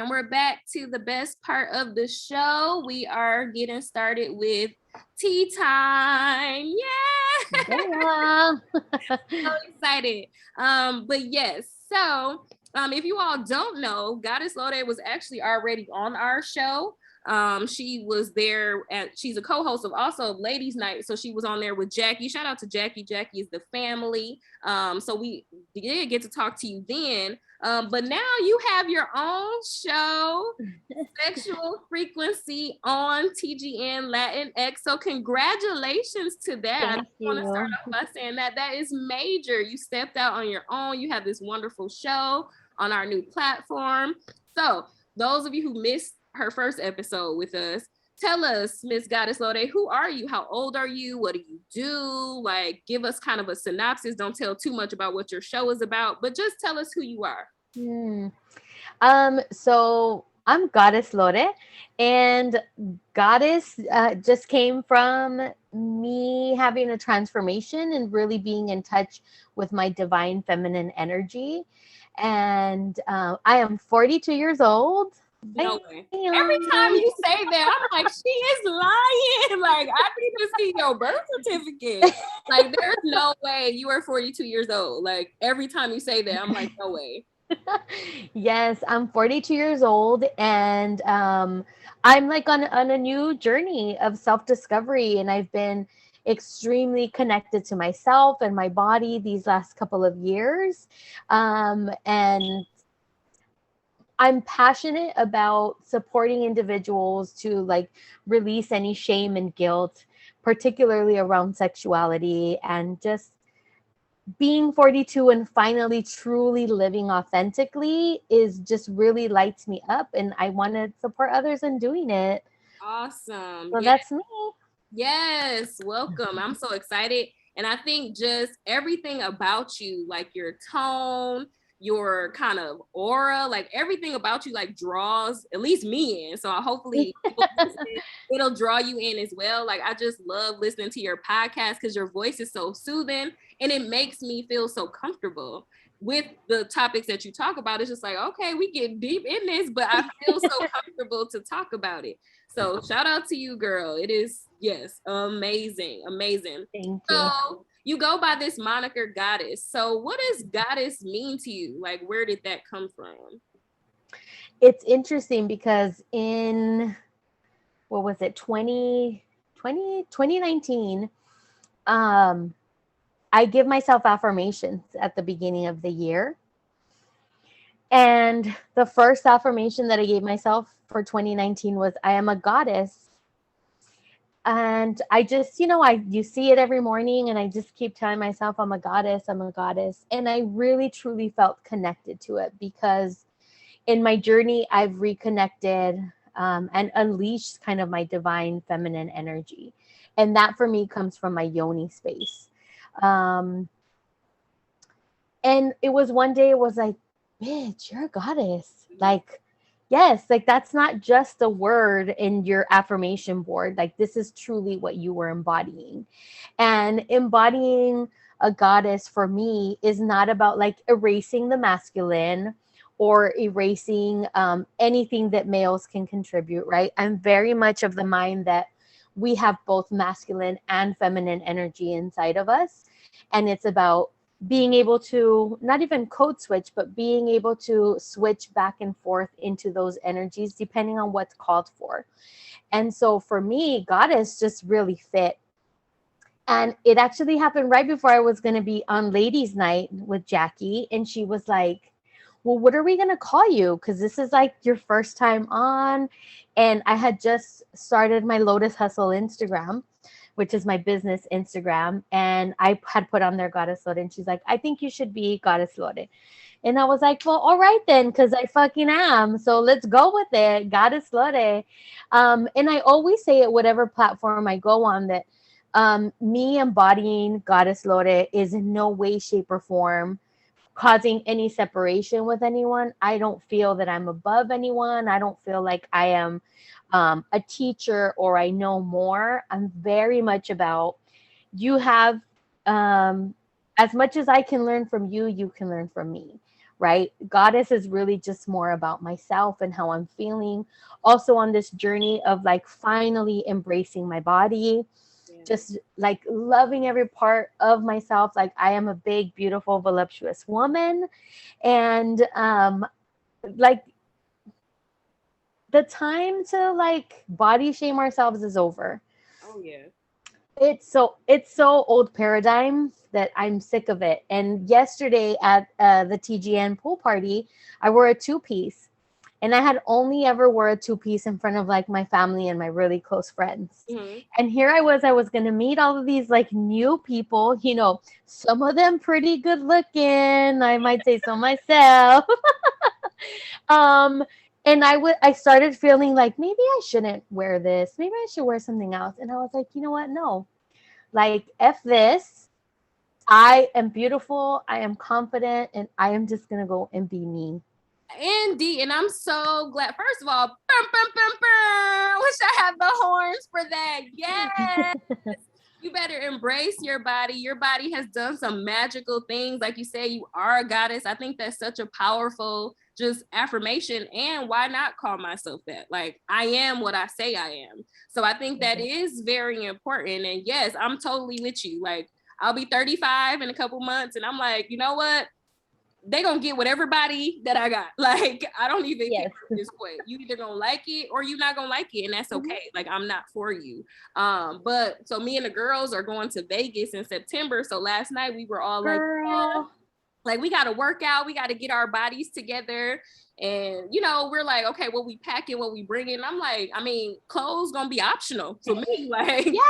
And we're back to the best part of the show. We are getting started with tea time. Yeah. Yeah. So excited. But yes, so if you all don't know, Goddess Lode was actually already on our show. She was there she's a co-host of also Ladies Night. So she was on there with Jackie. Shout out to Jackie. Jackie is the family. So we did get to talk to you then. But now you have your own show, Sexual Freakuency on TGN LantinX. So congratulations to that. Thank I want to start you. off by saying that is major. You stepped out on your own. You have this wonderful show on our new platform. So those of you who missed her first episode with us, tell us, Miss Goddess Lode, who are you? How old are you? What do you do? Like, give us kind of a synopsis. Don't tell too much about what your show is about, but just tell us who you are. So I'm Goddess Lore, and Goddess just came from me having a transformation and really being in touch with my divine feminine energy. And I am 42 years old. No way. Bam. Every time you say that, I'm like, she is lying. Like, I need to see your birth certificate. Like, there's no way you are 42 years old. Like, every time you say that, I'm like, no way. Yes, I'm 42 years old, and I'm like on a new journey of self-discovery, and I've been extremely connected to myself and my body these last couple of years. And I'm passionate about supporting individuals to like release any shame and guilt, particularly around sexuality, and just being 42 and finally truly living authentically is just really lights me up, and I want to support others in doing it. Awesome. So Yeah. that's me. Yes. Welcome. I'm so excited. And I think just everything about you, like your tone, your kind of aura, like everything about you, like draws at least me in. So hopefully it'll draw you in as well. Like I just love listening to your podcast because your voice is so soothing and it makes me feel so comfortable with the topics that you talk about. It's just like, okay, we get deep in this, but I feel so comfortable to talk about it. So shout out to you, girl. It is, yes, amazing, amazing. Thank you. So you go by this moniker Goddess. So what does Goddess mean to you? Like, where did that come from? It's interesting because in, what was it, 2019, I give myself affirmations at the beginning of the year. And the first affirmation that I gave myself for 2019 was, I am a goddess. And I just, you see it every morning, and I just keep telling myself, I'm a goddess, I'm a goddess. And I really, truly felt connected to it because in my journey, I've reconnected and unleashed kind of my divine feminine energy. And that for me comes from my yoni space. And it was one day, it was like, bitch, you're a goddess. Like, yes, like that's not just a word in your affirmation board. Like this is truly what you were embodying. And embodying a goddess for me is not about like erasing the masculine or erasing anything that males can contribute, right? I'm very much of the mind that we have both masculine and feminine energy inside of us. And it's about being able to not even code switch, but being able to switch back and forth into those energies depending on what's called for. And so for me, goddess just really fit. And it actually happened right before I was going to be on ladies night with Jackie. And she was like, well, what are we going to call you? Because this is like your first time on. And I had just started my Lotus Hustle Instagram, which is my business Instagram. And I had put on there Goddess Lode. And she's like, I think you should be Goddess Lode. And I was like, well, all right then, because I fucking am. So let's go with it, Goddess Lode. And I always say it, whatever platform I go on, that me embodying Goddess Lode is in no way, shape, or form causing any separation with anyone. I don't feel that I'm above anyone. I don't feel like I am a teacher or I know more. I'm very much about you have as much as I can learn from you, you can learn from me, right? Goddess is really just more about myself and how I'm feeling. Also on this journey of like finally embracing my body, Yeah. just like loving every part of myself. Like I am a big, beautiful, voluptuous woman. And like the time to like body shame ourselves is over. Oh yeah. It's so old paradigm that I'm sick of it. And yesterday at the TGN pool party, I wore a two-piece, and I had only ever wore a two-piece in front of like my family and my really close friends. Mm-hmm. And here I was going to meet all of these like new people, some of them pretty good looking, I might say so myself. um and I started feeling like maybe I shouldn't wear this, maybe I should wear something else. And I was like, you know what, no, like F this. I am beautiful, I am confident, and I am just gonna go and be me. Indeed, and I'm so glad. First of all, I wish I had the horns for that. Yes. You better embrace your body. Your body has done some magical things. Like you say, you are a goddess. I think that's such a powerful just affirmation. And why not call myself that? Like, I am what I say I am. So I think that is very important. And yes, I'm totally with you. Like, I'll be 35 in a couple months, and I'm like, you know what? They gonna get whatever body that I got. Like, I don't even care at this point. You either gonna like it or you're not gonna like it, and that's okay. Like, I'm not for you. But so me and the girls are going to Vegas in September. So last night we were all like, yeah, like we gotta work out, we gotta get our bodies together. And we're like, okay, what we packing, what we bringing. I'm like, I mean, clothes gonna be optional for me. Like, Yes.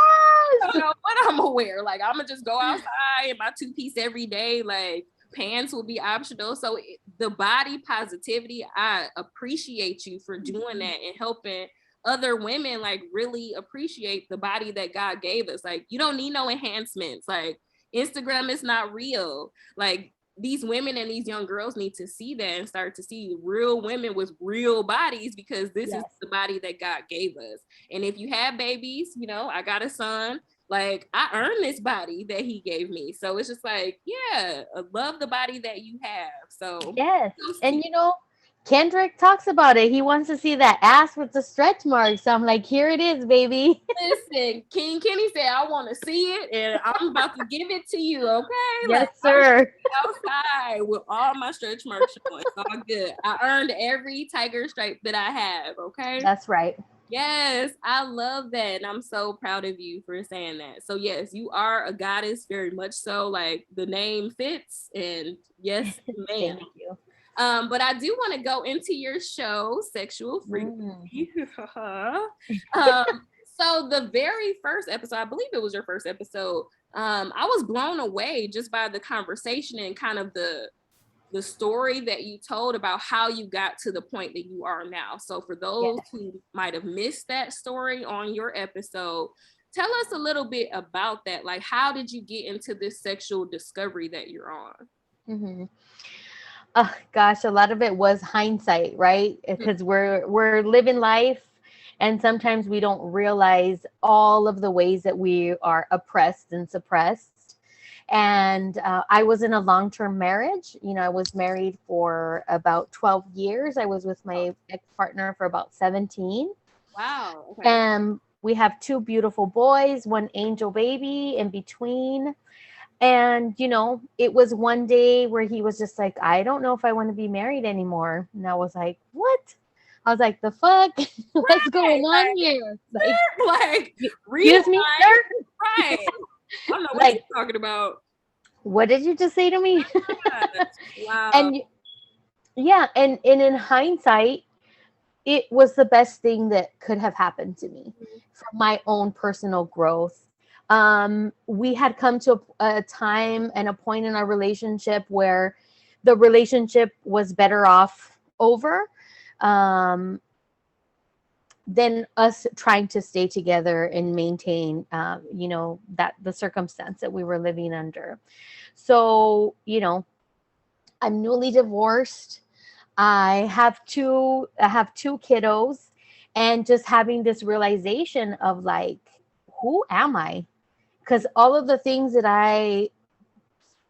I don't know what I'm gonna wear. Like, I'm gonna just go outside in my two-piece every day. Like, pants will be optional. So the body positivity, I appreciate you for doing that and helping other women like really appreciate the body that God gave us. Like, you don't need no enhancements. Like, Instagram is not real. Like, these women and these young girls need to see that and start to see real women with real bodies, because this is the body that God gave us. And if you have babies, I got a son, like, I earned this body that he gave me. So it's just like, yeah, love the body that you have. So yes. And Kendrick talks about it. He wants to see that ass with the stretch marks. So I'm like, here it is, baby. Listen, King Kenny said, I want to see it, and I'm about to give it to you, okay? Yes, like, sir. Outside with all my stretch marks showing. It's all good. I earned every tiger stripe that I have, okay? That's right. Yes, I love that. And I'm so proud of you for saying that. So yes, you are a goddess, very much so. Like, the name fits. And yes, ma'am. Thank you. But I do want to go into your show, Sexual Freakency. So the very first episode, I believe it was your first episode, I was blown away just by the conversation and kind of the story that you told about how you got to the point that you are now. So for those who might have missed that story on your episode, tell us a little bit about that. Like, how did you get into this sexual discovery that you're on? Mm-hmm. Oh, gosh, a lot of it was hindsight, right? Because we're living life, and sometimes we don't realize all of the ways that we are oppressed and suppressed. And I was in a long-term marriage. I was married for about 12 years. I was with my ex-partner for about 17. Wow. Okay. And we have two beautiful boys, one angel baby in between. And, it was one day where he was just like, I don't know if I want to be married anymore. And I was like, what? I was like, the fuck? What's going on here? Like, excuse me, sir? Right. I don't know what you're talking about. What did you just say to me? Wow. And and in hindsight, it was the best thing that could have happened to me for my own personal growth. We had come to a time and a point in our relationship where the relationship was better off over than us trying to stay together and maintain, that the circumstance that we were living under. So, I'm newly divorced. I have two kiddos, and just having this realization of like, who am I? Because all of the things that I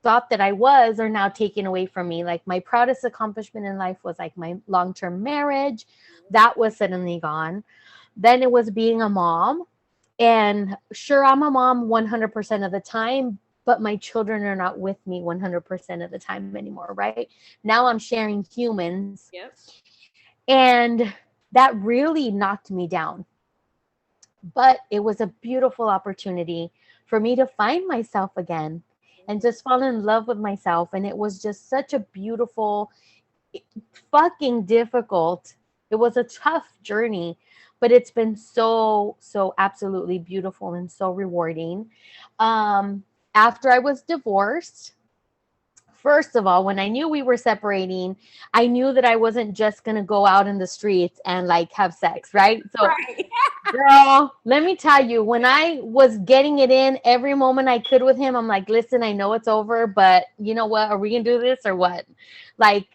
thought that I was are now taken away from me. Like my proudest accomplishment in life was like my long-term marriage. That was suddenly gone. Then it was being a mom. And sure, I'm a mom 100% of the time, but my children are not with me 100% of the time anymore, right? Now I'm sharing humans. Yep. And that really knocked me down. But it was a beautiful opportunity for me to find myself again and just fall in love with myself. And it was just such a beautiful, fucking difficult. It was a tough journey, but it's been so, so absolutely beautiful and so rewarding. After I was divorced, first of all, when I knew we were separating, I knew that I wasn't just going to go out in the streets and like have sex, right? So, Right. girl, let me tell you, when I was getting it in every moment I could with him, I'm like, listen, I know it's over, but you know what? Are we going to do this or what? Like,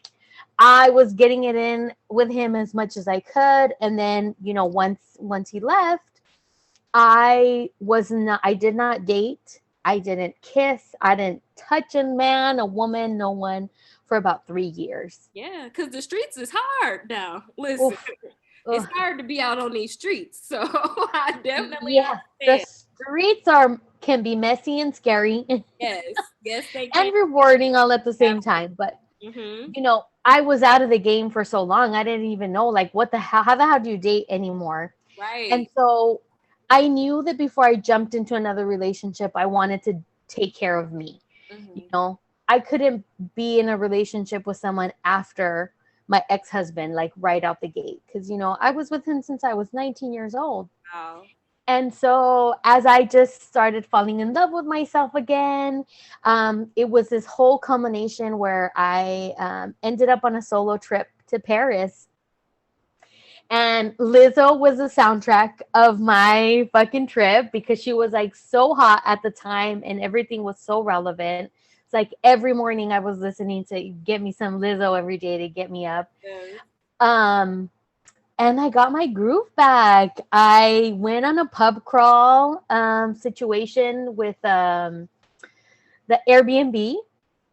I was getting it in with him as much as I could. And then, you know, once he left, I did not date. I didn't kiss. I didn't touch a man, a woman, no one for about 3 years. Yeah, because the streets is hard now. Listen, Oof. it's Ugh. hard to be out on these streets. So I definitely Yeah, the understand. streets can be messy and scary Yes. Yes, they can. and rewarding all at the same time. But Mm-hmm. you know, I was out of the game for so long. I didn't even know like what the hell, how the hell do you date anymore? And Right. so I knew that before I jumped into another relationship, I wanted to take care of me. You Mm-hmm. know, I couldn't be in a relationship with someone after my ex-husband, like right out the gate. Cause you know, I was with him since I was 19 years old. Wow. And so as I just started falling in love with myself again, it was this whole combination where I ended up on a solo trip to Paris. And Lizzo was the soundtrack of my fucking trip because she was like so hot at the time and everything was so relevant. It's like every morning I was listening to get me some Lizzo every day to get me up. Yes. Um, and I got my groove back. I went on a pub crawl situation with the Airbnb.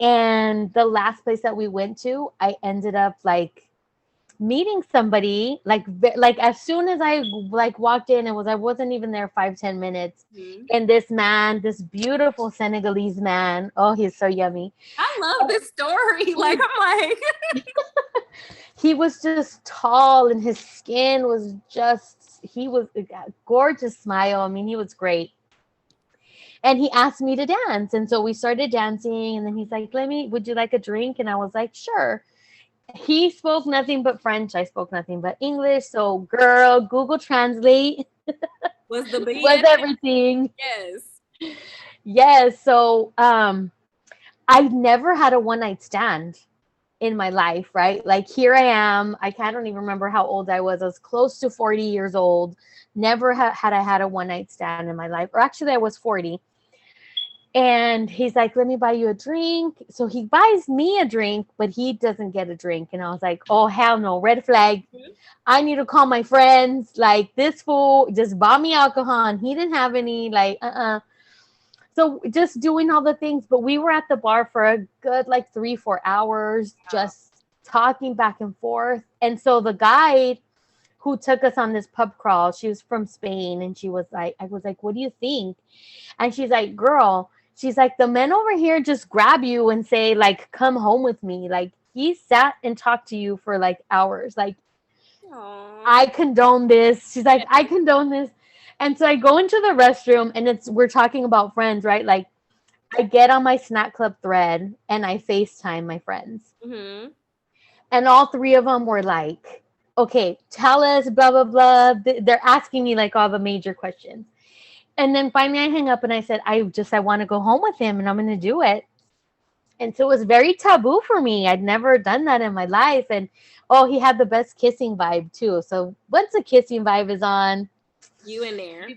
And the last place that we went to, I ended up like meeting somebody like as soon as I like walked in, I wasn't even there 5-10 minutes, Mm-hmm. and this beautiful Senegalese man, oh, he's so yummy. I love this story. Like, I'm like, He was just tall and his skin was just, he was a gorgeous smile. I mean, he was great. And he asked me to dance. And so we started dancing. And then he's like, would you like a drink? And I was like, sure. He spoke nothing but French. I spoke nothing but English. So, girl, Google Translate was the was band? everything. Yes. Yes. So, I never had a one night stand in my life, right? Like here I am. I don't even remember how old I was. I was close to 40 years old. Never had I had a one night stand in my life. Or actually, I was 40. And he's like, let me buy you a drink. So he buys me a drink, but he doesn't get a drink. And I was like, oh, hell no, red flag. Mm-hmm. I need to call my friends. Like, this fool just bought me alcohol and he didn't have any, like, So just doing all the things. But we were at the bar for a good, like, 3-4 hours, Wow. just talking back and forth. And so the guide who took us on this pub crawl, she was from Spain. And I was like, what do you think? And she's like, girl, she's like, the men over here just grab you and say, like, come home with me. Like, he sat and talked to you for like hours. Like, Aww. I condone this. She's like, I condone this. And so I go into the restroom and we're talking about friends, right? Like, I get on my snack club thread and I FaceTime my friends. Mm-hmm. And all three of them were like, okay, tell us, blah, blah, blah. They're asking me like all the major questions. And then finally I hang up and I said, I want to go home with him and I'm going to do it. And so it was very taboo for me. I'd never done that in my life. And oh, he had the best kissing vibe too. So once the kissing vibe is on, You in there.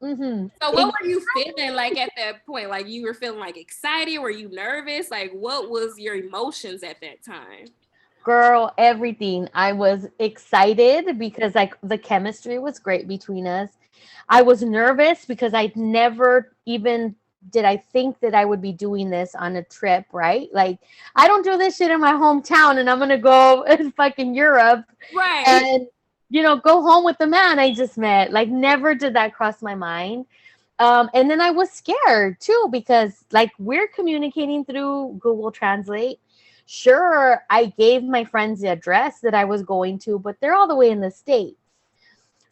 mm-hmm. So what were you feeling like at that point? Like you were feeling like excited? Were you nervous? Like what was your emotions at that time? Girl, everything. I was excited because like the chemistry was great between us. I was nervous because I'd never even did I think that I would be doing this on a trip, right? Like, I don't do this shit in my hometown, and I'm gonna go in fucking Europe Right. and, you know, go home with the man I just met. Like, never did that cross my mind. And then I was scared too, because like we're communicating through Google Translate. Sure, I gave my friends the address that I was going to, but they're all the way in the States.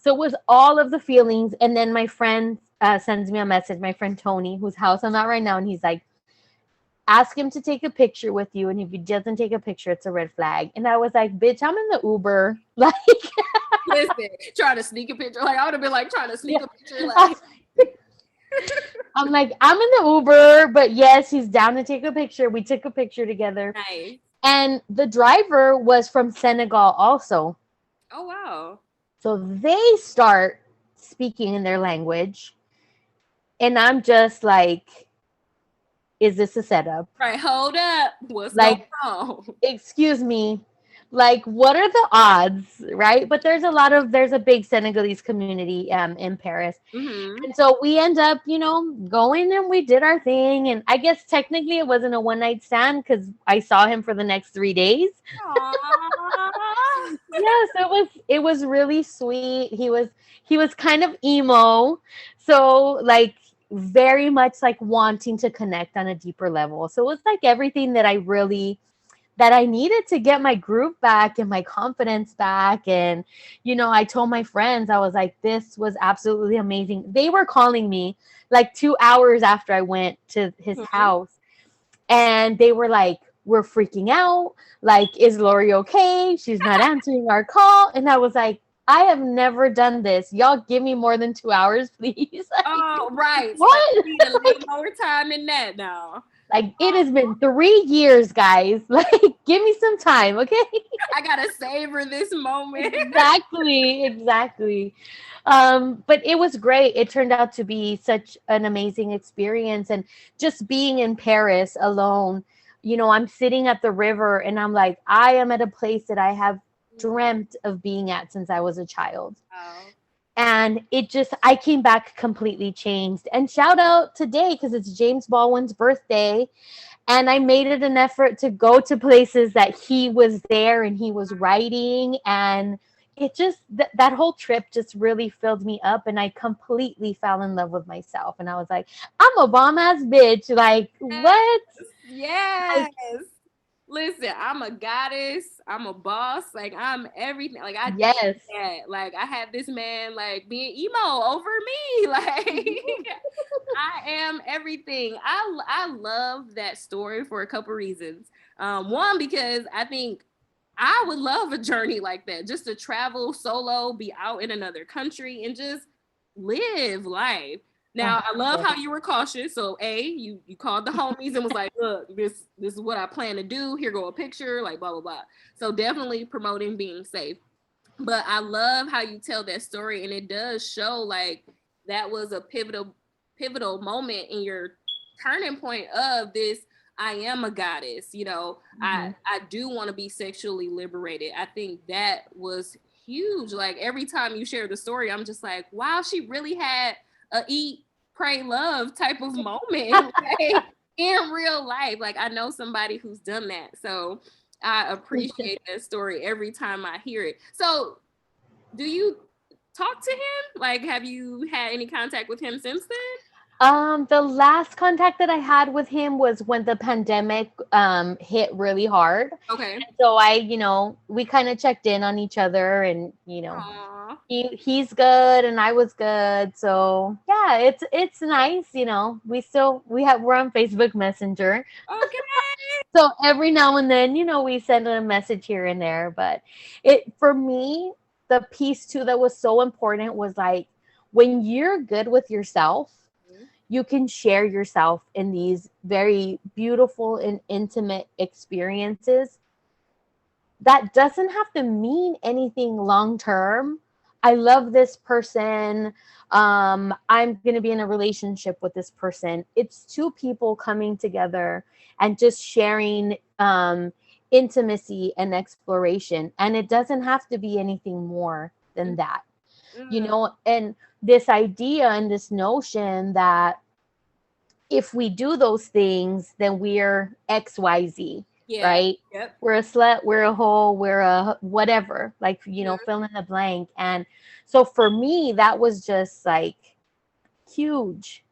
So it was all of the feelings. And then my friend sends me a message, my friend Tony, whose house I'm at right now. And he's like, ask him to take a picture with you. And if he doesn't take a picture, it's a red flag. And I was like, bitch, I'm in the Uber. Like, Listen, trying to sneak a picture. Like, I would have been like trying to sneak yeah. a picture. Like, I'm like, I'm in the Uber, but yes, he's down to take a picture. We took a picture together. nice. And the driver was from Senegal also. Oh, wow. So they start speaking in their language. And I'm just like, is this a setup? Right. Hold up. What's Like, going on? excuse me. Like, what are the odds, right? But there's a big Senegalese community in Paris. Mm-hmm. And so we end up, you know, going and we did our thing. And I guess technically it wasn't a one night stand because I saw him for the next 3 days. Yes, it was really sweet. He was kind of emo. So like very much like wanting to connect on a deeper level. So it was like everything that I needed to get my group back and my confidence back. And, you know, I told my friends, I was like, this was absolutely amazing. They were calling me like 2 hours after I went to his house. And they were like, we're freaking out. Like, is Lori okay? She's not answering our call. And I was like, I have never done this. Y'all give me more than 2 hours, please. Oh, right. What? So need a little more time in that now. Like, it has been 3 years, guys. Like, give me some time, okay? I gotta savor this moment. Exactly. But it was great. It turned out to be such an amazing experience. And just being in Paris alone, you know, I'm sitting at the river and I'm like, I am at a place that I have dreamt of being at since I was a child. Oh. And I came back completely changed. And shout out today because it's James Baldwin's birthday. And I made it an effort to go to places that he was there and he was writing. And it just, that whole trip just really filled me up. And I completely fell in love with myself. And I was like, I'm a bomb ass bitch. Like, what? Yes. Listen, I'm a goddess. I'm a boss. Like, I'm everything. Like, I Yes. did that. Like, I had this man like being emo over me. Like, I am everything. I love that story for a couple reasons. One, because I think I would love a journey like that, just to travel solo, be out in another country, and just live life. Now, I love how you were cautious. So, you called the homies and was like, look, this is what I plan to do. Here go a picture, like blah, blah, blah. So definitely promoting being safe. But I love how you tell that story. And it does show like that was a pivotal moment in your turning point of this. I am a goddess, you know, I do want to be sexually liberated. I think that was huge. Like every time you share the story, I'm just like, wow, she really had a eat, pray, love type of moment like, in real life. Like I know somebody who's done that. So I appreciate that story every time I hear it. So do you talk to him? Like, have you had any contact with him since then? The last contact that I had with him was when the pandemic hit really hard. Okay. And so we kind of checked in on each other, and Aww. he's good and I was good. So yeah, it's nice, we're on Facebook Messenger. Okay. So every now and then, we send a message here and there. But for me, the piece too that was so important was like when you're good with yourself, you can share yourself in these very beautiful and intimate experiences. That doesn't have to mean anything long term. I love this person. I'm going to be in a relationship with this person. It's two people coming together and just sharing intimacy and exploration. And it doesn't have to be anything more than that. And this idea and this notion that if we do those things, then we're XYZ, Yeah. right? Yep. We're a slut, we're a hoe, we're a whatever, like, Mhm. fill in the blank. And so for me, that was just like huge,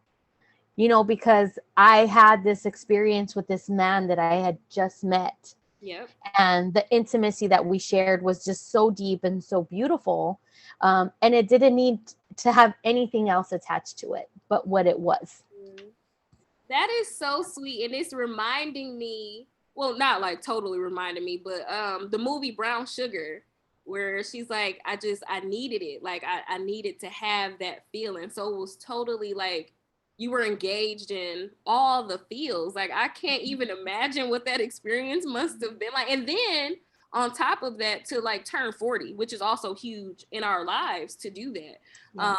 because I had this experience with this man that I had just met. Yep. And the intimacy that we shared was just so deep and so beautiful. And it didn't need to have anything else attached to it but what it was. Mm. That is so sweet, and it's reminding me. Well, not like totally reminding me, but the movie Brown Sugar, where she's like, I needed it. Like I needed to have that feeling. So it was totally like you were engaged in all the feels. Like I can't even imagine what that experience must have been like. And then on top of that, to like turn 40, which is also huge in our lives to do that. Yeah.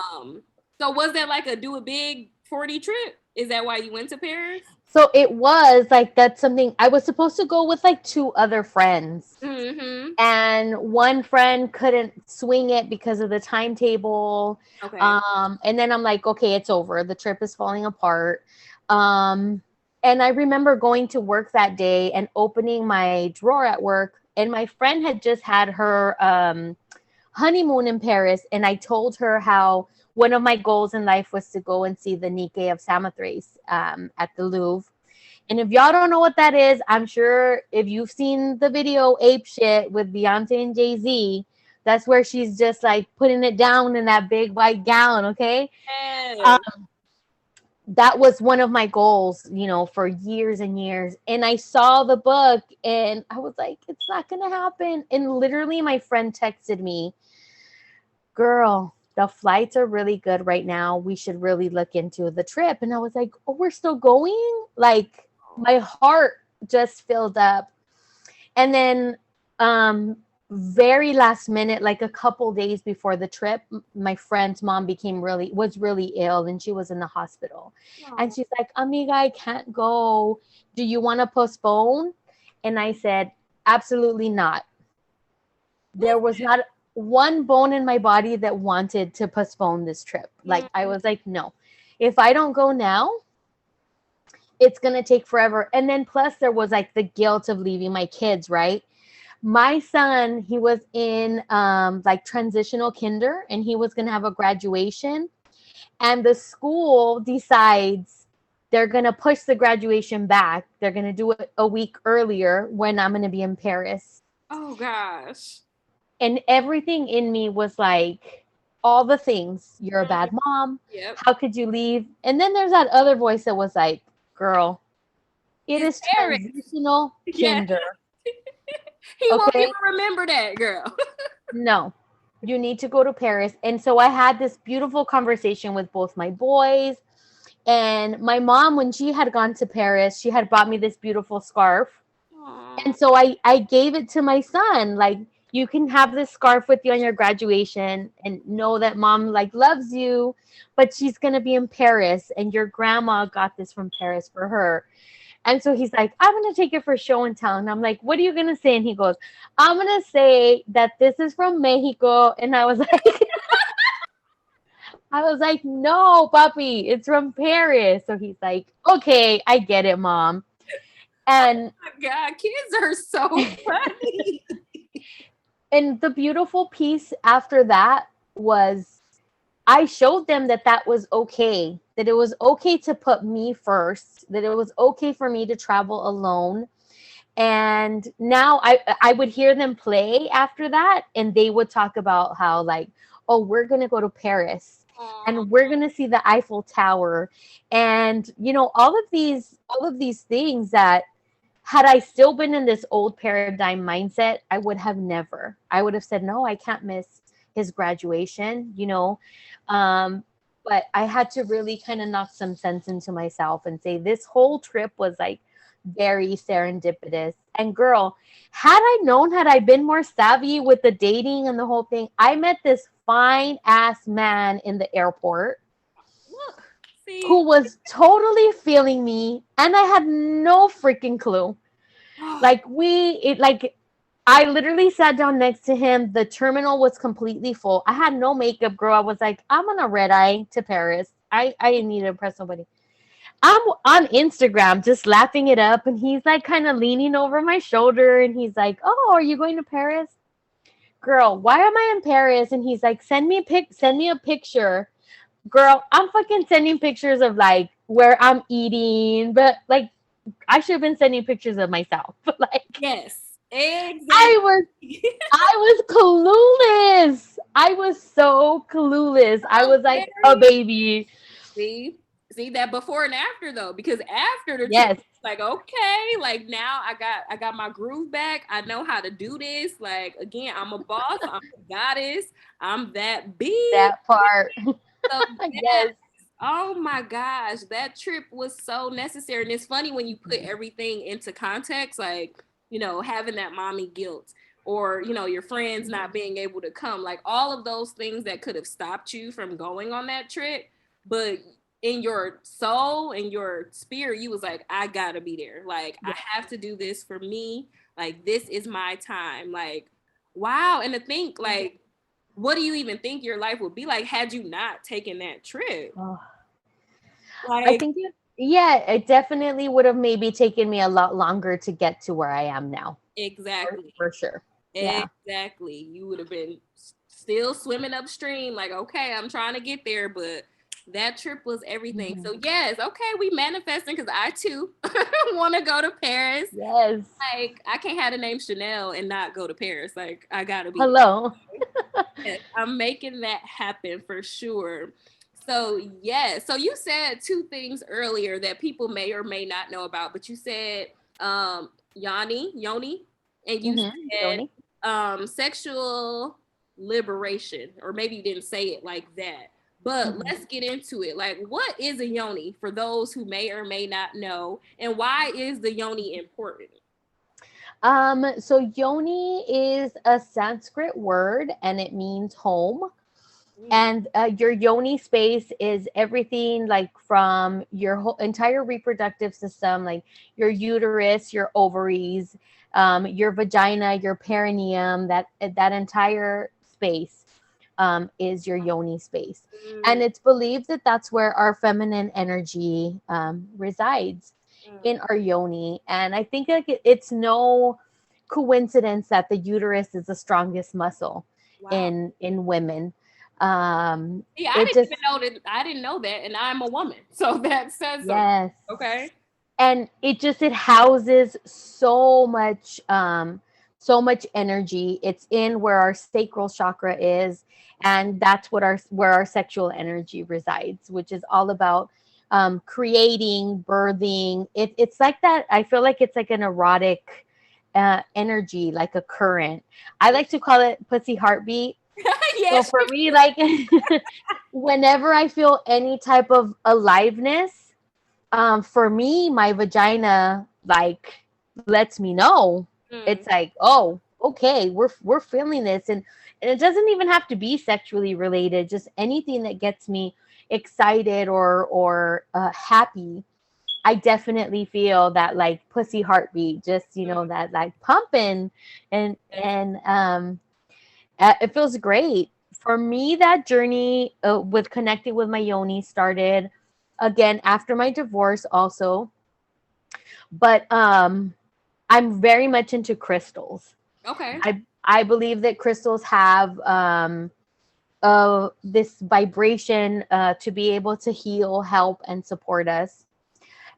So was that like a do a big 40 trip? Is that why you went to Paris? So it was like, that's something I was supposed to go with like two other friends. Mm-hmm. And one friend couldn't swing it because of the timetable. Okay. And then I'm like, okay, it's over. The trip is falling apart. And I remember going to work that day and opening my drawer at work. And my friend had just had her honeymoon in Paris. And I told her how one of my goals in life was to go and see the Nike of Samothrace at the Louvre. And if y'all don't know what that is, I'm sure if you've seen the video Ape Shit with Beyonce and Jay-Z, that's where she's just like putting it down in that big white gown, okay? Yes. That was one of my goals, for years and years. And I saw the book and I was like, it's not going to happen. And literally my friend texted me, girl, the flights are really good right now. We should really look into the trip. And I was like, oh, we're still going? Like, my heart just filled up. And then very last minute, like a couple days before the trip, my friend's mom was really ill and she was in the hospital. And she's like, amiga, I can't go. Do you want to postpone? And I said, absolutely not. There was not one bone in my body that wanted to postpone this trip. Like, I was like, no, if I don't go now, it's going to take forever. And then plus there was like the guilt of leaving my kids, right? My son, he was in like transitional kinder and he was going to have a graduation. And the school decides they're going to push the graduation back. They're going to do it a week earlier when I'm going to be in Paris. Oh, gosh. And everything in me was like, all the things. You're a bad mom. Yep. How could you leave? And then there's that other voice that was like, girl, it is transitional kinder. He won't even remember that, girl. No, you need to go to Paris. And so I had this beautiful conversation with both my boys. And my mom, when she had gone to Paris, she had bought me this beautiful scarf. Aww. And so I gave it to my son. Like, you can have this scarf with you on your graduation and know that mom like loves you, but she's going to be in Paris and your grandma got this from Paris for her. And so he's like, I'm going to take it for show and tell. And I'm like, what are you going to say? And he goes, I'm going to say that this is from Mexico. And I was like, no, papi, it's from Paris. So he's like, okay, I get it, mom. And oh my God, kids are so funny. And the beautiful piece after that was I showed them that that was okay, that it was okay to put me first, that it was okay for me to travel alone. And now I would hear them play after that, and they would talk about how like, oh, we're going to go to Paris and we're going to see the Eiffel Tower. And, all of these things that had I still been in this old paradigm mindset, I would have never. I would have said, no, I can't miss his graduation, but I had to really kind of knock some sense into myself and say this whole trip was like very serendipitous. And girl, had I been more savvy with the dating and the whole thing, I met this fine ass man in the airport. Who was totally feeling me, and I had no freaking clue. Like I literally sat down next to him. The terminal was completely full. I had no makeup, girl. I was like, I'm on a red eye to Paris. I didn't need to impress nobody. I'm on Instagram just laughing it up, and he's like kind of leaning over my shoulder, and he's like, "Oh, are you going to Paris?" Girl, why am I in Paris? And he's like, send me a picture. Girl, I'm fucking sending pictures of like where I'm eating, but like I should have been sending pictures of myself. Like Yes, exactly. I was I was clueless. I was so clueless. I was like a Hilarious. baby. See, see that before and after though, because after the trip, Yes, it's like okay, like now I got my groove back. I know how to do this. Like again, I'm a boss. I'm a goddess. I'm that big. that part. So yes. Yes. Oh my gosh, that trip was so necessary. And it's funny when you put everything into context, like, you know, having that mommy guilt or, you know, your friends not being able to come, like all of those things that could have stopped you from going on that trip. But in your soul and your spirit, you was like, I gotta be there. Like, I Yeah. have to do this for me. Like, this is my time. Like, wow. And to think, like, what do you even think your life would be like had you not taken that trip? Oh, I Like, think yeah, it definitely would have maybe taken me a lot longer to get to where I am now. exactly. For sure. Yeah. Exactly. You would have been still swimming upstream, like, okay, I'm trying to get there, but that trip was everything. Mhm. So, yes, okay, we manifesting because I too want to go to Paris. Yes. Like, I can't have the name Chanel and not go to Paris. Like, I got to be there. Hello. Yes, I'm making that happen for sure. So, yeah. So, you said two things earlier that people may or may not know about, but you said Yoni, and you said Yoni. sexual liberation, or maybe you didn't say it like that. But Mhm. let's get into it. Like, what is a yoni for those who may or may not know, and why is the yoni important? So yoni is a Sanskrit word and it means home. Mm, And your yoni space is everything like from your whole entire reproductive system, like your uterus, your ovaries, your vagina, your perineum, that entire space is your yoni space. And mm, it's believed that that's where our feminine energy resides, in mm. our yoni. And I think like it's no coincidence that the uterus is the strongest muscle Wow. in women. Yeah, I It didn't just, even know that. I didn't know that, and I'm a woman, so that says something. yes. Okay. And it houses so much energy. It's in where our sacral chakra is, and that's what our where our sexual energy resides, which is all about creating, birthing. It's like that. I feel like it's like an erotic energy, like a current. I like to call it pussy heartbeat. So Yes. for me, like whenever I feel any type of aliveness, for me, my vagina like lets me know. It's Mm, like, oh, okay, we're feeling this, and it doesn't even have to be sexually related. Just anything that gets me excited or happy. I definitely feel that like pussy heartbeat, just mm, that like pumping, yes. and it feels great. For me, that journey with connecting with my yoni started again after my divorce also, but I'm very much into crystals. Okay. I believe that crystals have this vibration to be able to heal, help, and support us.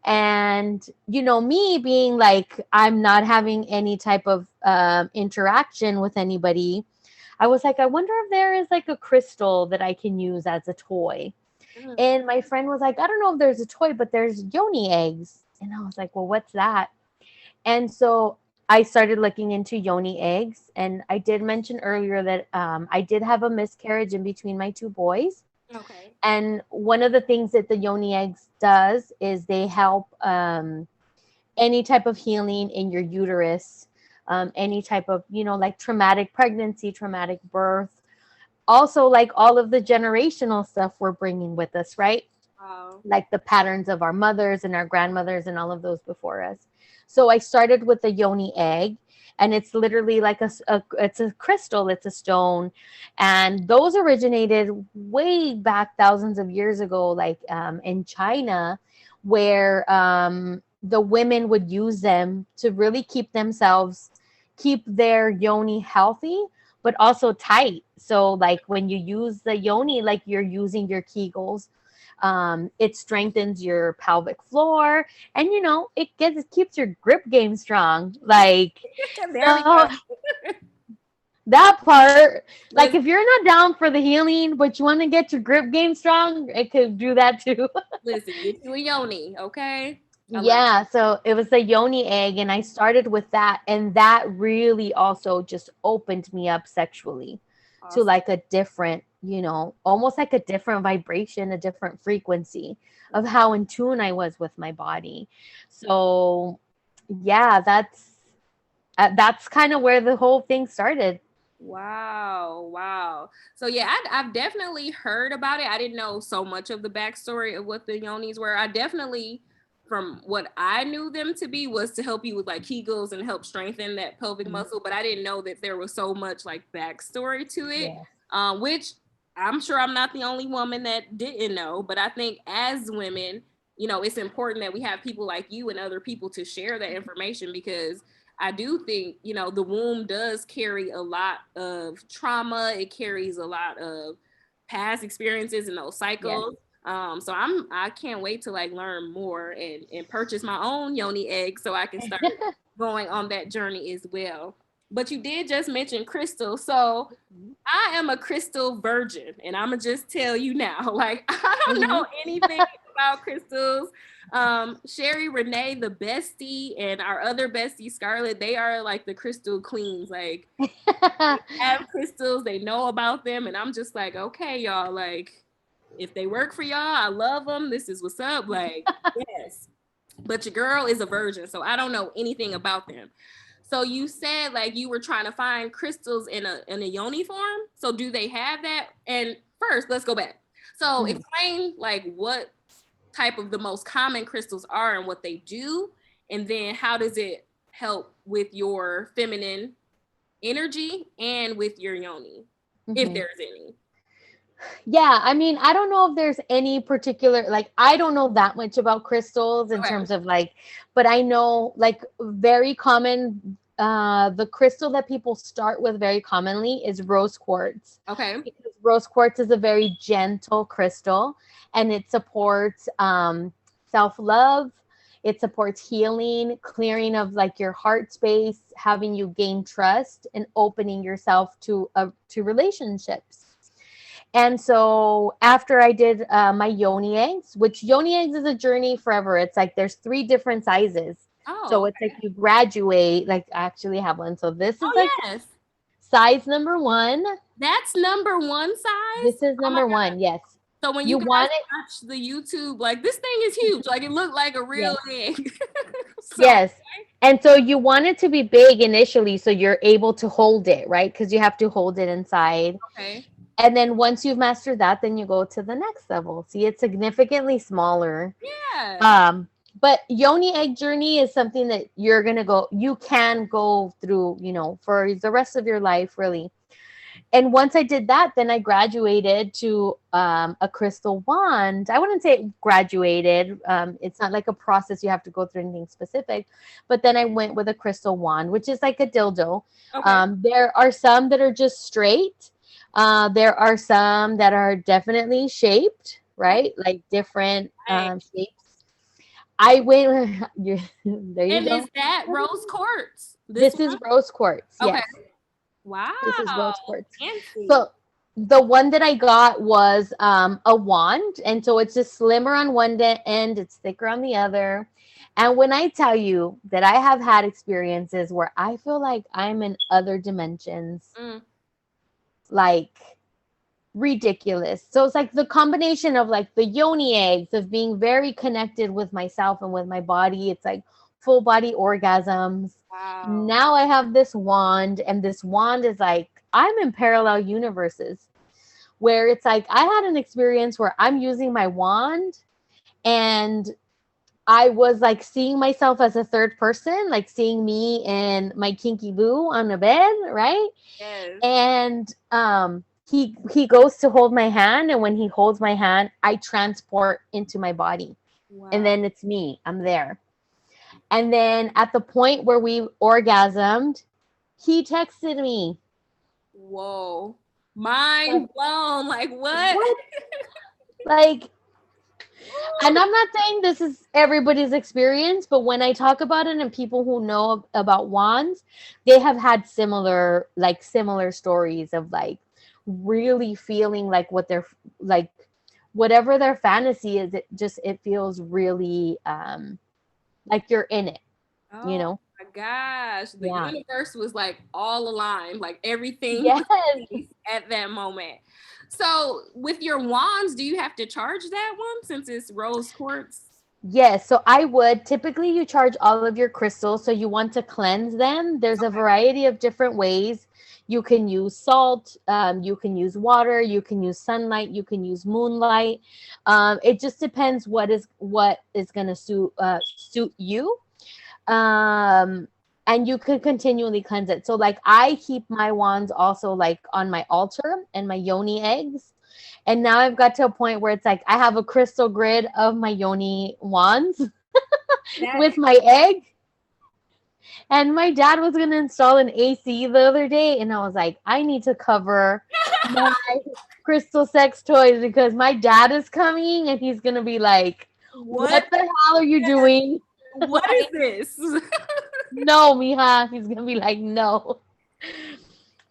And me being like I'm not having any type of interaction with anybody, I was like, I wonder if there is like a crystal that I can use as a toy. Mm, And my friend was like, I don't know if there's a toy, but there's yoni eggs. And I was like, well, what's that? And so I started looking into yoni eggs. And I did mention earlier that I did have a miscarriage in between my two boys. okay. And one of the things that the yoni eggs does is they help any type of healing in your uterus, any type of, like traumatic pregnancy, traumatic birth. Also, like all of the generational stuff we're bringing with us, right? Wow. Like the patterns of our mothers and our grandmothers and all of those before us. So I started with the yoni egg, and it's literally like it's a crystal, it's a stone, and those originated way back thousands of years ago, like in China, where the women would use them to really keep their yoni healthy, but also tight. So like when you use the yoni, like you're using your Kegels, it strengthens your pelvic floor, and it keeps your grip game strong. Like, There we so go. that part, like Listen, if you're not down for the healing, but you want to get your grip game strong, it could do that too. listen, get you a yoni, okay? I love Yeah, so it was the yoni egg, and I started with that, and that really also just opened me up sexually it. to Awesome. like a different, almost like a different vibration, a different frequency of how in tune I was with my body. So, yeah, that's kind of where the whole thing started. Wow, wow. So yeah, I've definitely heard about it. I didn't know so much of the backstory of what the yonis were. I definitely, from what I knew them to be, was to help you with like Kegels and help strengthen that pelvic Mhm. muscle. But I didn't know that there was so much like backstory to it, Yes. which I'm sure I'm not the only woman that didn't know. But I think as women, it's important that we have people like you and other people to share that information, because I do think, the womb does carry a lot of trauma. It carries a lot of past experiences in those Yes. cycles. So I can't wait to like learn more and purchase my own yoni egg so I can start going on that journey as well. But you did just mention crystal. So I am a crystal virgin, and I'm gonna just tell you now, like I don't Mhm. know anything about crystals. Sherry Renee, the bestie, and our other bestie Scarlett, they are like the crystal queens. Like have crystals, they know about them, and I'm just like, okay, y'all, like if they work for y'all, I love them. This is what's up. Like, yes. But your girl is a virgin, so I don't know anything about them. So you said like you were trying to find crystals in a yoni form. So do they have that? And first, let's go back. So Mhm. explain like what type of the most common crystals are and what they do, and then how does it help with your feminine energy and with your yoni, if Mhm. there's any. Yeah, I mean, I don't know if there's any particular, like, I don't know that much about crystals in Okay. terms of like, but I know like very common, the crystal that people start with very commonly is rose quartz, Okay. because rose quartz is a very gentle crystal, and it supports self-love. It supports healing, clearing of like your heart space, having you gain trust, and opening yourself to relationships. And so after I did my yoni eggs, which yoni eggs is a journey forever. It's like there's three different sizes. Oh, So it's like okay. you graduate, like I actually have one. So this is Oh like yes. size number one. That's number one This size. is Oh my number god. one. Yes. So when you You guys want it? watch the YouTube, like this thing is huge. Like it looked like a real Yes. egg. So Yes. And so you want it to be big initially so you're able to hold it, right? Because you have to hold it inside. okay. And then once you've mastered that, then you go to the next level. See, it's significantly smaller. Yeah. Um, but yoni egg journey is something that you can go through, for the rest of your life, really. And once I did that, then I graduated to a crystal wand. I wouldn't say graduated. It's not like a process you have to go through anything specific. But then I went with a crystal wand, which is like a dildo. Okay. There are some that are just straight. There are some that are definitely shaped, right? Like different Right. shapes. I went. There you And is go. that rose quartz? This This is one? rose quartz. Okay. Yes. This is Wow. rose quartz. Fancy. So the one that I got was a wand, and so it's just slimmer on one end, it's thicker on the other. And when I tell you that I have had experiences where I feel like I'm in other dimensions, Mm. like ridiculous. So it's like the combination of like the yoni eggs, of being very connected with myself and with my body. It's like full body orgasms. Wow. Now I have this wand, and this wand is like I'm in parallel universes where it's like I had an experience where I'm using my wand, and I was like seeing myself as a third person, like seeing me and my kinky boo on the bed, right? Yes. And he goes to hold my hand, and when he holds my hand, I transport into my body. And Wow. then it's me. I'm there. And then at the point where we orgasmed, he texted me. Whoa. Like, Mind blown. Like what? what? Like, and I'm not saying this is everybody's experience, but when I talk about it and people who know about wands, they have had similar stories of like really feeling like what they're like, whatever their fantasy is, it feels really like you're in it, you Oh know? my gosh. The Yeah. universe was like all aligned, like everything Yes. was placed at that moment. So, with your wands, do you have to charge that one since it's rose quartz? Yes, so I would typically you charge all of your crystals, so you want to cleanse them. There's a variety of different ways. You can use salt, you can use water, you can use sunlight, you can use moonlight. It just depends what is going to suit you. And you could continually cleanse it. So like I keep my wands also like on my altar and my yoni eggs. And now I've got to a point where it's like I have a crystal grid of my yoni wands That with my egg. And my dad was going to install an AC the other day. And I was like, I need to cover my crystal sex toys because my dad is coming and he's going to be like, what? what the hell are you doing? What is this? No, mija. He's going to be like, no.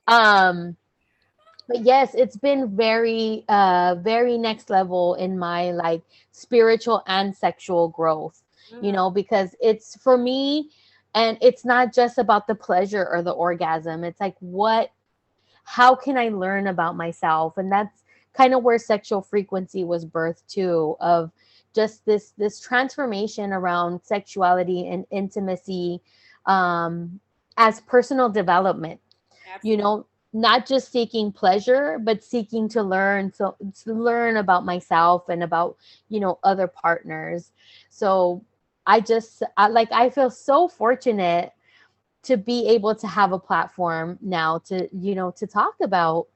Um, but yes, it's been very next level in my like spiritual and sexual growth, Mm, because it's for me, and it's not just about the pleasure or the orgasm. It's like how can I learn about myself? And that's kind of where sexual frequency was birthed too, of just this transformation around sexuality and intimacy, um as personal development, you absolutely. know not just seeking pleasure but seeking to learn about myself and about other partners. So I feel so fortunate to be able to have a platform now to talk about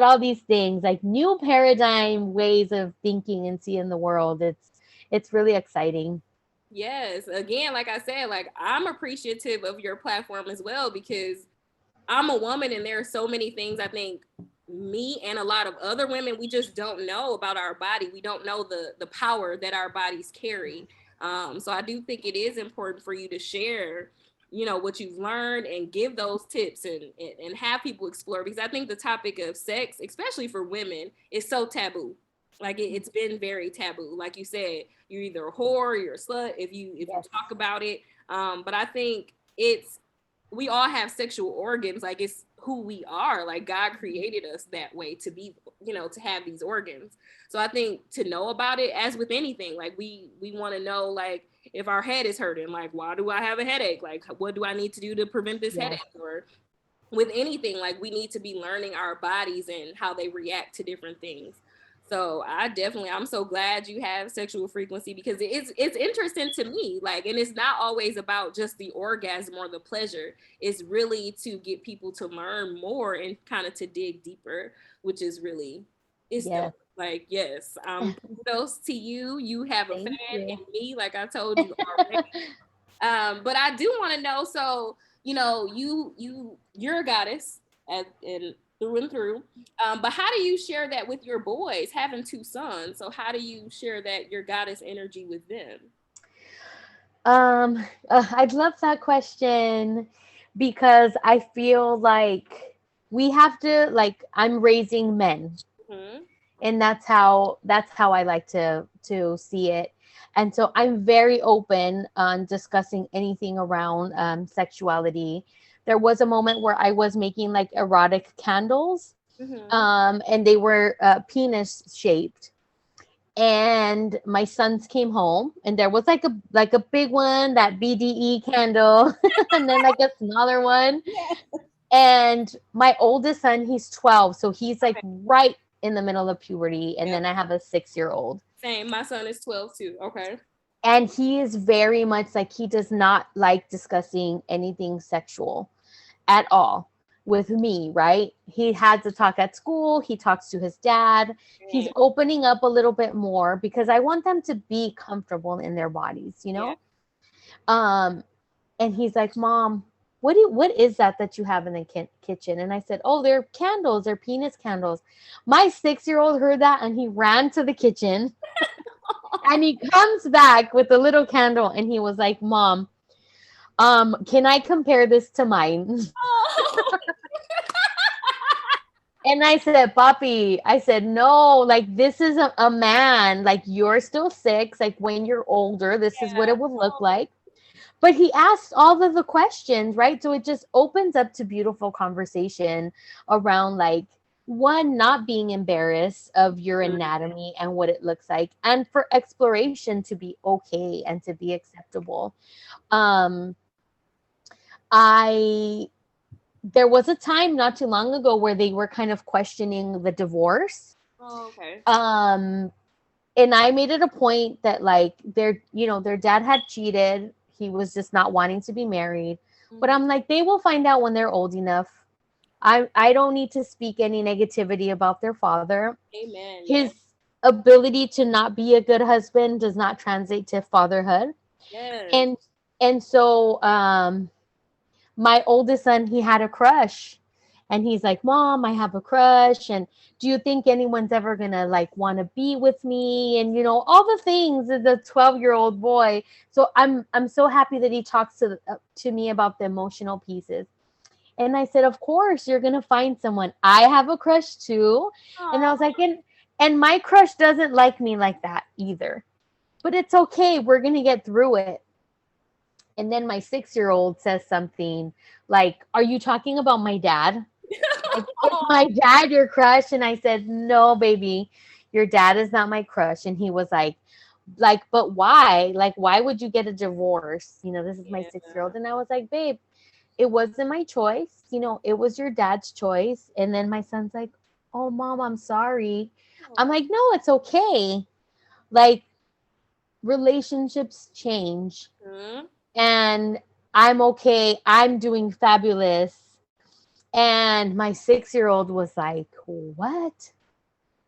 all these things, like new paradigm ways of thinking and seeing the world. It's really exciting. Yes. Again, like I said, like I'm appreciative of your platform as well because I'm a woman and there are so many things I think me and a lot of other women we just don't know about our body. We don't know the power that our bodies carry. So I do think it is important for you to share, what you've learned and give those tips and have people explore because I think the topic of sex, especially for women, is so taboo. Like it's been very taboo. Like you said, you're either a whore, or you're a slut if you Yes. talk about it. But I think it's we all have sexual organs. Like it's who we are. Like God created us that way to be, to have these organs. So I think to know about it, as with anything, like we want to know, like if our head is hurting, like why do I have a headache? Like what do I need to do to prevent this Yes. headache? Or with anything, like we need to be learning our bodies and how they react to different things. So I'm so glad you have sexual frequency because it's interesting to me. Like, and it's not always about just the orgasm or the pleasure. It's really to get people to learn more and kind of to dig deeper, which is really it's dope. Yes. Like, yes, kudos to you. You have a Thank fan you. in me, like I told you already. But I do want to know. So you're a goddess and through and through. But how do you share that with your boys? Having two sons, so how do you share that your goddess energy with them? I'd love that question because I feel like we have to, like, I'm raising men, Hmm. and that's how I like to see it. And so I'm very open on discussing anything around sexuality. There was a moment where I was making like erotic candles, Hmm. and they were penis shaped. And my sons came home, and there was like a big one, that BDE candle, and then like a smaller one. Yeah. And my oldest son, he's 12, so he's like right in the middle of puberty. And Yep. then I have a 6-year old, Same. My son is 12 too. Okay. and he is very much like, he does not like discussing anything sexual at all. with me, right? He had to talk at school. He talks to his dad. He's opening up a little bit more because I want them to be comfortable in their bodies, you know? Um, and he's like, Mom, what is that you have in the kitchen? And I said, oh, they're candles. They're penis candles. My 6-year-old heard that and he ran to the kitchen and he comes back with a little candle and he was like, Mom, can I compare this to mine? And I said, Papi, I said, no, like this is a man, like you're still 6, like when you're older, this is what it would look like. But he asked all of the questions, right? So it just opens up to beautiful conversation around like, one, not being embarrassed of your anatomy and what it looks like, and for exploration to be okay and to be acceptable. There was a time not too long ago where they were kind of questioning the divorce. Oh, okay. And I made it a point that like their dad had cheated. He was just not wanting to be married. But I'm like, they will find out when they're old enough. I don't need to speak any negativity about their father. Amen. His ability to not be a good husband does not translate to fatherhood. Yes. And so my oldest son, he had a crush. And he's like, Mom, I have a crush. And do you think anyone's ever going to like want to be with me? And, you know, all the things as a 12-year-old boy. So I'm so happy that he talks to me about the emotional pieces. And I said, of course, you're going to find someone. I have a crush too. Aww. And I was like, and my crush doesn't like me like that either. But it's okay. We're going to get through it. And then my 6-year-old says something like, are you talking about my dad? Like, is my dad your crush? And I said, no, baby, your dad is not my crush. And he was like, but why? Like, why would you get a divorce? You know, this is my 6-year-old. And I was like, babe, it wasn't my choice. You know, it was your dad's choice. And then my son's like, oh, Mom, I'm sorry. I'm like, no, it's okay. Like, relationships change. And I'm okay. I'm doing fabulous. And my 6-year-old was like, what?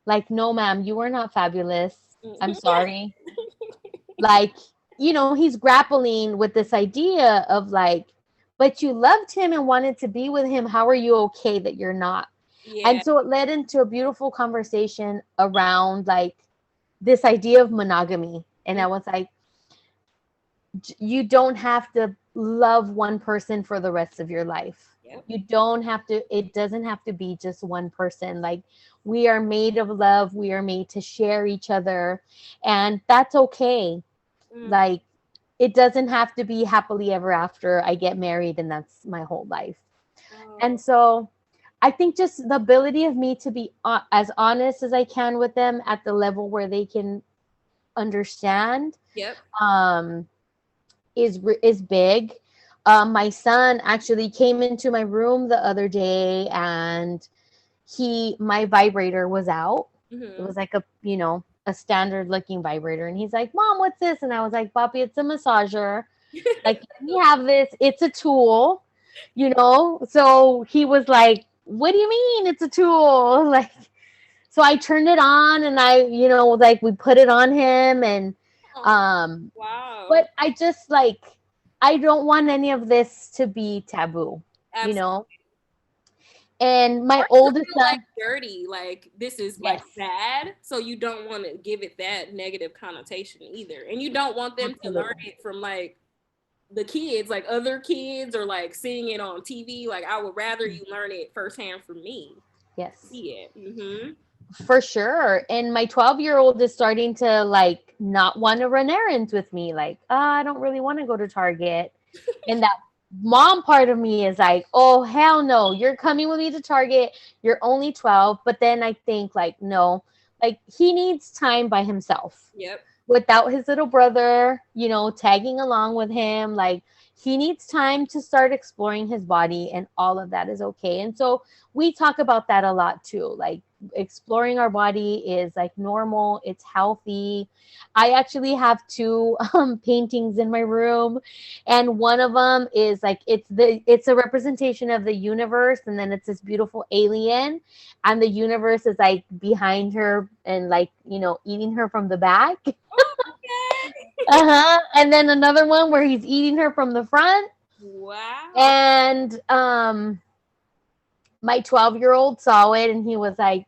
Like, no, ma'am, you are not fabulous. I'm sorry. Like, you know, he's grappling with this idea of like, but you loved him and wanted to be with him. How are you okay that you're not? Yeah. And so it led into a beautiful conversation around like this idea of monogamy. And I was like, you don't have to love one person for the rest of your life. Yep. You don't have to, it doesn't have to be just one person. Like, we are made of love. We are made to share each other. And that's okay. Like, it doesn't have to be happily ever after. I get married and that's my whole life. And so I think just the ability of me to be as honest as I can with them at the level where they can understand. Yep. Is big. My son actually came into my room the other day and my vibrator was out. It was like a standard looking vibrator. And he's like, Mom, what's this? And I was like, Papi, it's a massager. Like, we have this, it's a tool, you know? So he was like, what do you mean it's a tool? Like, so I turned it on and I, like we put it on him and, wow. But I just like, I don't want any of this to be taboo, Absolutely. You know? And my oldest son, like dirty, like this is like bad. So you don't want to give it that negative connotation either. And you don't want them Absolutely. To learn it from like the kids, like other kids or like seeing it on TV. Like I would rather you learn it firsthand from me. Yes. See it. Mm-hmm. For sure. And my 12-year-old is starting to like not want to run errands with me. Like, I don't really want to go to Target. And that mom part of me is like, oh, hell no. You're coming with me to Target. You're only 12. But then I think like, no, like he needs time by himself. Yep. Without his little brother, tagging along with him. Like he needs time to start exploring his body, and all of that is okay. And so we talk about that a lot too. Like, exploring our body is like normal, it's healthy. I actually have two paintings in my room, and one of them is like, it's a representation of the universe, and then it's this beautiful alien, and the universe is like behind her and like, eating her from the back. Okay. And then another one where he's eating her from the front. Wow. And my 12-year-old saw it, and he was like,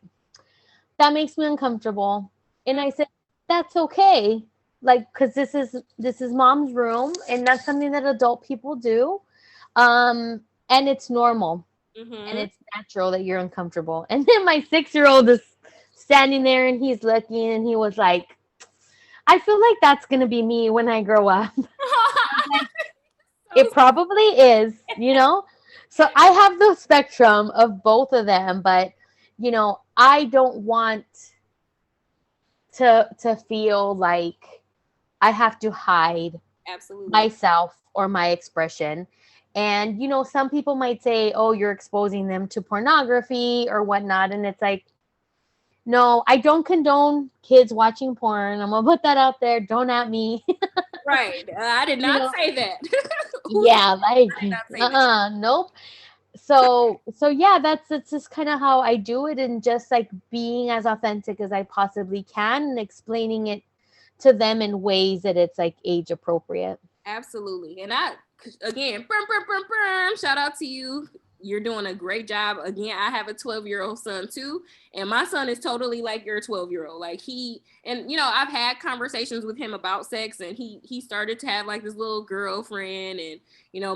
that makes me uncomfortable. And I said, that's okay. Like, because this is mom's room, and that's something that adult people do. And it's normal, and Mm-hmm. it's natural that you're uncomfortable. And then my 6-year-old is standing there, and he's looking, and he was like, I feel like that's gonna be me when I grow up. It So probably is. So I have the spectrum of both of them, but I don't want to feel like I have to hide absolutely. myself or my expression. And some people might say, oh, you're exposing them to pornography or whatnot. And it's like, no, I don't condone kids watching porn. I'm gonna put that out there. Don't at me. Right. I did you not know, say that. Who said yeah, like, I did not say that? nope. So yeah, that's just kind of how I do it, and just like being as authentic as I possibly can, and explaining it to them in ways that it's like age appropriate. Absolutely. And again, shout out to you. You're doing a great job. Again, I have a 12-year-old son too. And my son is totally like your 12-year-old. Like I've had conversations with him about sex, and he started to have like this little girlfriend, and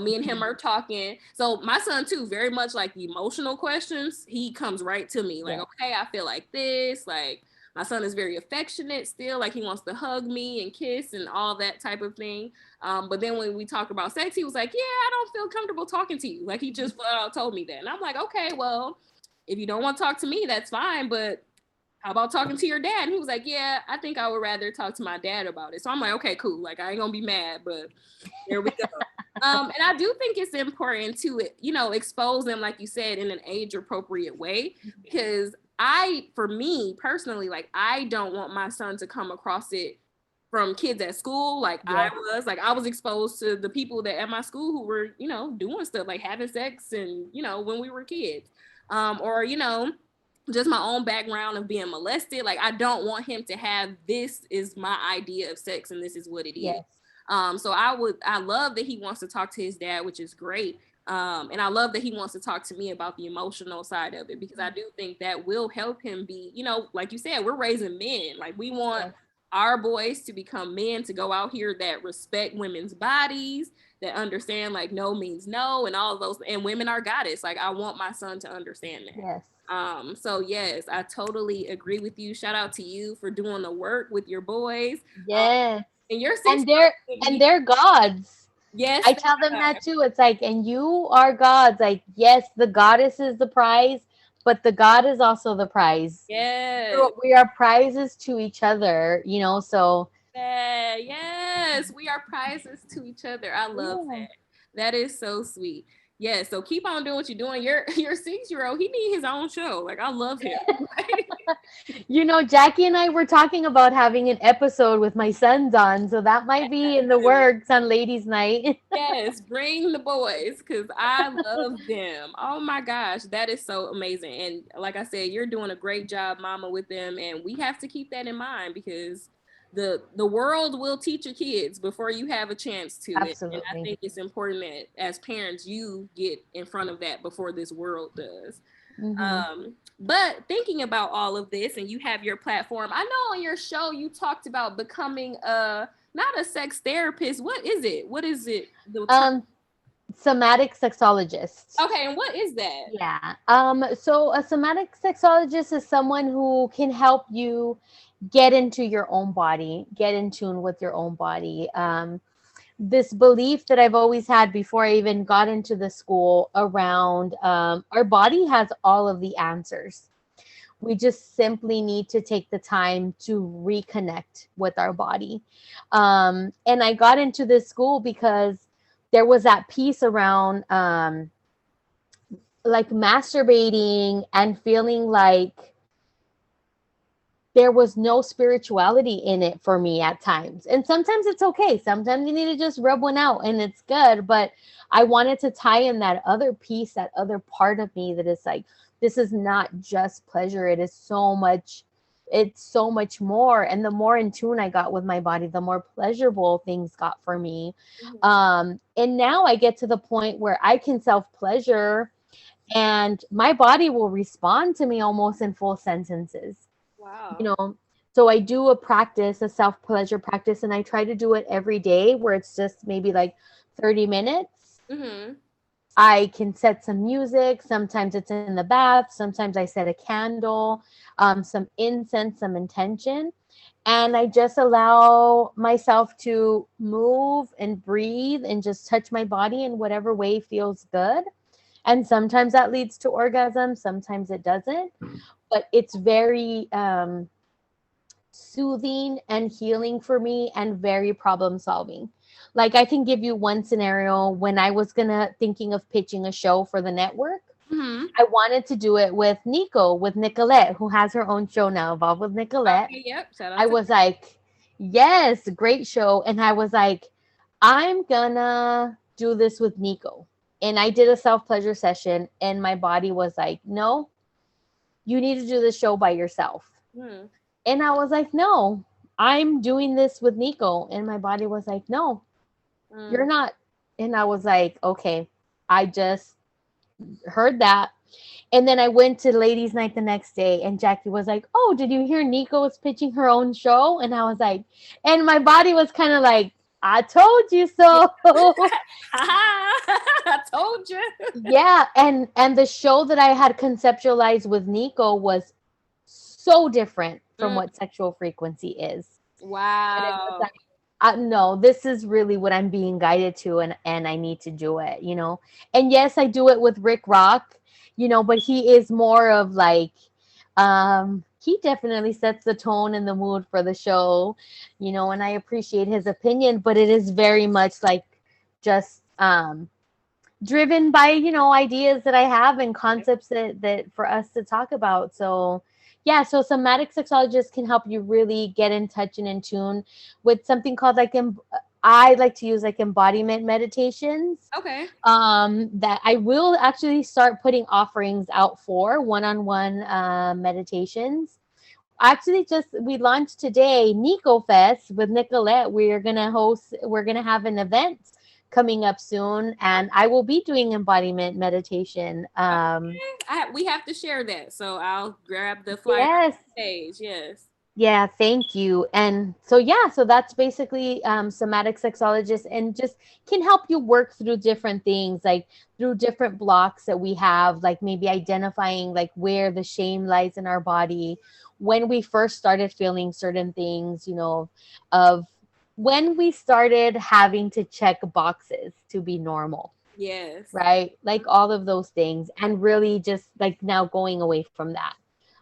me and him are talking. So my son too, very much like the emotional questions, he comes right to me. Like, Yeah. okay, I feel like this, like my son is very affectionate still, like he wants to hug me and kiss and all that type of thing. But then when we talked about sex, he was like, yeah, I don't feel comfortable talking to you. Like he just flat out told me that. And I'm like, okay, well, if you don't want to talk to me, that's fine. But how about talking to your dad? And he was like, yeah, I think I would rather talk to my dad about it. So I'm like, okay, cool. Like I ain't gonna be mad, but there we go. And I do think it's important to, expose them, like you said, in an age appropriate way, because for me personally, like I don't want my son to come across it from kids at school. Like Yes. I was exposed to the people that at my school who were, doing stuff like having sex and, when we were kids. Or, just my own background of being molested. Like I don't want him to have, this is my idea of sex and this is what it is. Yes. So I love that he wants to talk to his dad, which is great. And I love that he wants to talk to me about the emotional side of it, because I do think that will help him be, like you said, we're raising men. Like we want Yes. our boys to become men, to go out here that respect women's bodies, that understand like no means no, and all of those. And women are goddess. Like I want my son to understand that. Yes. So yes, I totally agree with you. Shout out to you for doing the work with your boys. Um, Yes. and your And they're 6 year and they're gods. yes, I tell them that too. It's like, and you are gods. Like, yes, the goddess is the prize, but the god is also the prize. yes, So we are prizes to each other, so yes, we are prizes to each other. I love yeah. that. That is so sweet. Yeah, so keep on doing what you're doing. Your 6 year old, he need his own show. Like I love him. Jackie and I were talking about having an episode with my sons on, so that might be in the works on ladies' night. Yes, bring the boys because I love them. Oh my gosh, that is so amazing. And like I said, you're doing a great job, mama, with them. And we have to keep that in mind, because the world will teach your kids before you have a chance to. And I Absolutely. think it's important that as parents, you get in front of that before this world does. Hmm. But thinking about all of this, and you have your platform, I know on your show you talked about becoming not a sex therapist. What is it? What is it? The term? Um, Somatic sexologist. Okay, and what is that? Yeah. So a somatic sexologist is someone who can help you get into your own body, get in tune with your own body. This belief that I've always had before I even got into the school around our body has all of the answers. We just simply need to take the time to reconnect with our body. And I got into this school because there was that piece around like masturbating and feeling like there was no spirituality in it for me at times. And sometimes it's okay. Sometimes you need to just rub one out and it's good. But I wanted to tie in that other piece, that other part of me that is like, this is not just pleasure. It is so much, it's so much more. And the more in tune I got with my body, the more pleasurable things got for me. And now I get to the point where I can self-pleasure and my body will respond to me almost in full sentences. Wow. You know, so I do a practice, a self pleasure practice, and I try to do it every day where it's just maybe like 30 minutes. I can set some music. Sometimes it's in the bath. Sometimes I set a candle, some incense, some intention. And I just allow myself to move and breathe and just touch my body in whatever way feels good. And sometimes that leads to orgasm. Sometimes it doesn't. But it's very soothing and healing for me and very problem solving. Like I can give you one scenario when I was thinking of pitching a show for the network. I wanted to do it with Nico, with Nicolette, who has her own show now, Evolve with Nicolette. Okay, yep. Shout out I to was like, yes, great show. And I was like, I'm gonna do this with Nico. And I did a self-pleasure session and my body was like, no, you need to do the show by yourself. And I was like, no, I'm doing this with Nico. And my body was like, no, you're not. And I was like, okay, I just heard that. And then I went to ladies' night the next day and Jackie was like, oh, did you hear Nico was pitching her own show? And I was like, and my body was kind of like, I told you so. I told you. Yeah. And the show that I had conceptualized with Nico was so different from what Sexual Frequency is. Wow. And it was like, no, this is really what I'm being guided to, and I need to do it, you know. And yes, I do it with Rick Rock, you know, but he is more of like, he definitely sets the tone and the mood for the show, you know, and I appreciate his opinion, but it is very much like just driven by, you know, ideas that I have and concepts that for us to talk about. So yeah, so somatic sexologists can help you really get in touch and in tune with something called like I like to use like embodiment meditations. Okay. That I will actually start putting offerings out for one-on-one meditations. Actually, just we launched today Nico Fest with Nicolette. We're gonna have an event coming up soon, and I will be doing embodiment meditation. We have to share that, so I'll grab the flyer. Yes. Page. Yes. Yeah, thank you. And so yeah, so that's basically somatic sexologist, and just can help you work through different things, like through different blocks that we have, like maybe identifying like where the shame lies in our body when we first started feeling certain things, you know, of when we started having to check boxes to be normal. Yes. Right? Like all of those things, and really just like now going away from that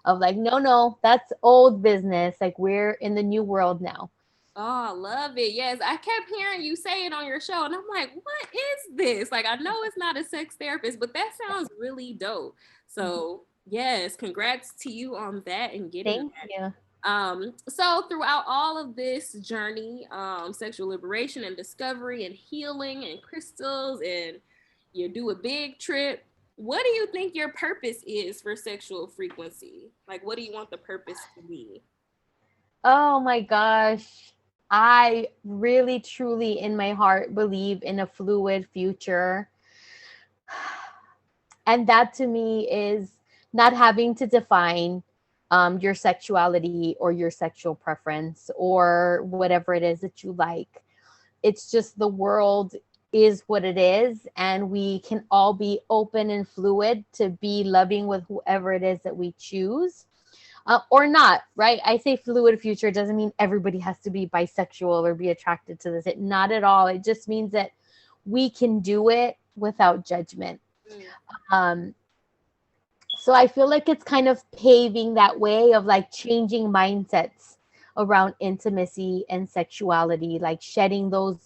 of like, no, that's old business. Like we're in the new world now. Oh, I love it. Yes. I kept hearing you say it on your show, and I'm like, what is this? Like, I know it's not a sex therapist, but that sounds really dope. So yes, congrats to you on that and getting Thank that. you. So throughout all of this journey, sexual liberation and discovery and healing and crystals, and you do a big trip, what do you think your purpose is for Sexual Frequency? Like, what do you want the purpose to be? Oh my gosh. I really, truly in my heart believe in a fluid future. And that to me is not having to define your sexuality or your sexual preference or whatever it is that you like. It's just the world is what it is, and we can all be open and fluid to be loving with whoever it is that we choose, or not, right? I say fluid future doesn't mean everybody has to be bisexual or be attracted to this. Not at all. It just means that we can do it without judgment. So I feel like it's kind of paving that way of like changing mindsets around intimacy and sexuality, like shedding those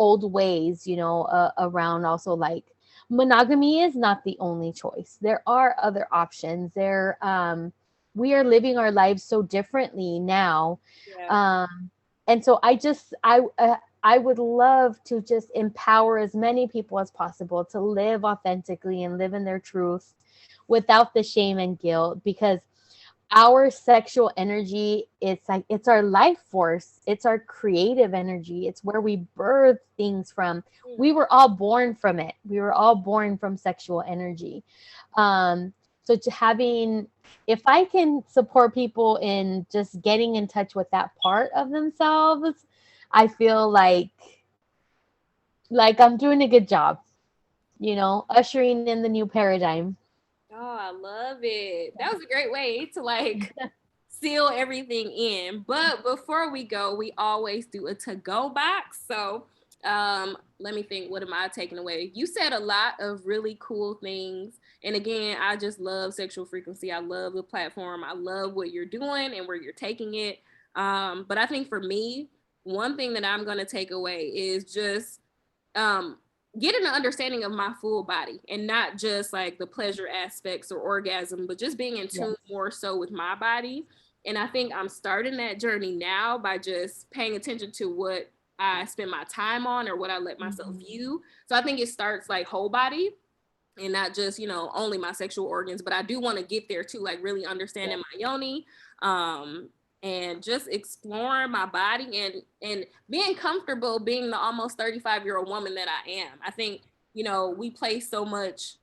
old ways, around also like monogamy is not the only choice. There are other options. We are living our lives so differently now. Yeah. And so I would love to just empower as many people as possible to live authentically and live in their truth without the shame and guilt, because our sexual energy, it's our life force, it's our creative energy, it's where we birth things from. We were all born from it. We were all born from sexual energy. So to having, if I can support people in just getting in touch with that part of themselves, I feel like I'm doing a good job, ushering in the new paradigm. Oh, I love it. That was a great way to like seal everything in. But before we go, we always do a to-go box. So let me think, what am I taking away? You said a lot of really cool things. And again, I just love Sexual Freakuency. I love the platform. I love what you're doing and where you're taking it. But I think for me, one thing that I'm going to take away is just um, getting an understanding of my full body and not just like the pleasure aspects or orgasm, but just being in tune Yes. more so with my body. And I think I'm starting that journey now by just paying attention to what I spend my time on or what I let myself view. So I think it starts like whole body and not just, only my sexual organs, but I do want to get there too, like really understanding my yoni, and just exploring my body and being comfortable being the almost 35-year-old woman that I am. I think, we place so much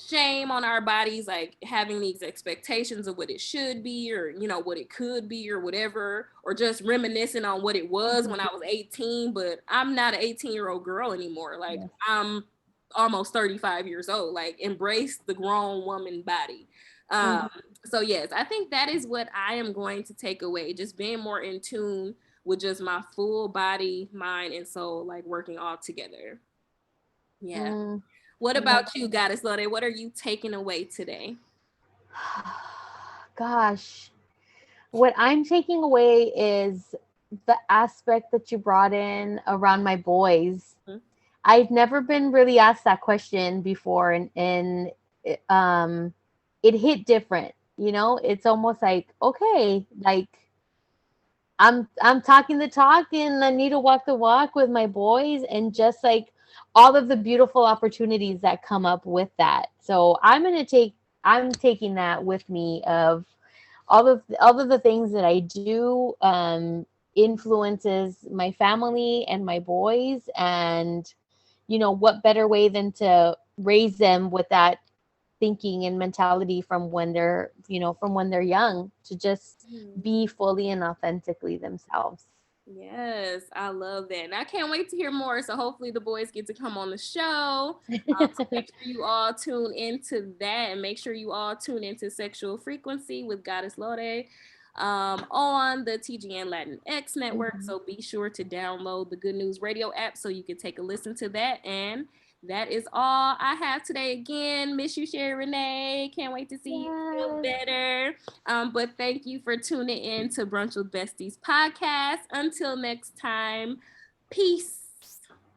shame on our bodies, like having these expectations of what it should be or what it could be or whatever, or just reminiscing on what it was when I was 18. But I'm not an 18-year-old girl anymore. Like, Yes. I'm almost 35 years old. Like, embrace the grown woman body. um so yes, I think that is what I am going to take away, just being more in tune with just my full body, mind, and soul, like working all together. Yeah. Mm, What I love about you, Goddess Lode? What are you taking away today? Gosh, what I'm taking away is the aspect that you brought in around my boys. Mhm. I've never been really asked that question before, and it hit different. It's almost like, okay, like I'm talking the talk and I need to walk the walk with my boys, and just like all of the beautiful opportunities that come up with that. So I'm taking that with me, of all of the things that I do, influences my family and my boys. And what better way than to raise them with that thinking and mentality from when they're young, to just Mhm. be fully and authentically themselves. Yes, I love that. And I can't wait to hear more. So hopefully the boys get to come on the show. So make sure you all tune into that, and make sure you all tune into Sexual Frequency with Goddess Lode on the TGN LatinX network. Mhm. So be sure to download the Good News Radio app so you can take a listen to that. And that is all I have today. Again, miss you, Sherry Renee. Can't wait to see you feel Yes. better. But thank you for tuning in to Brunch with Besties podcast. Until next time, peace.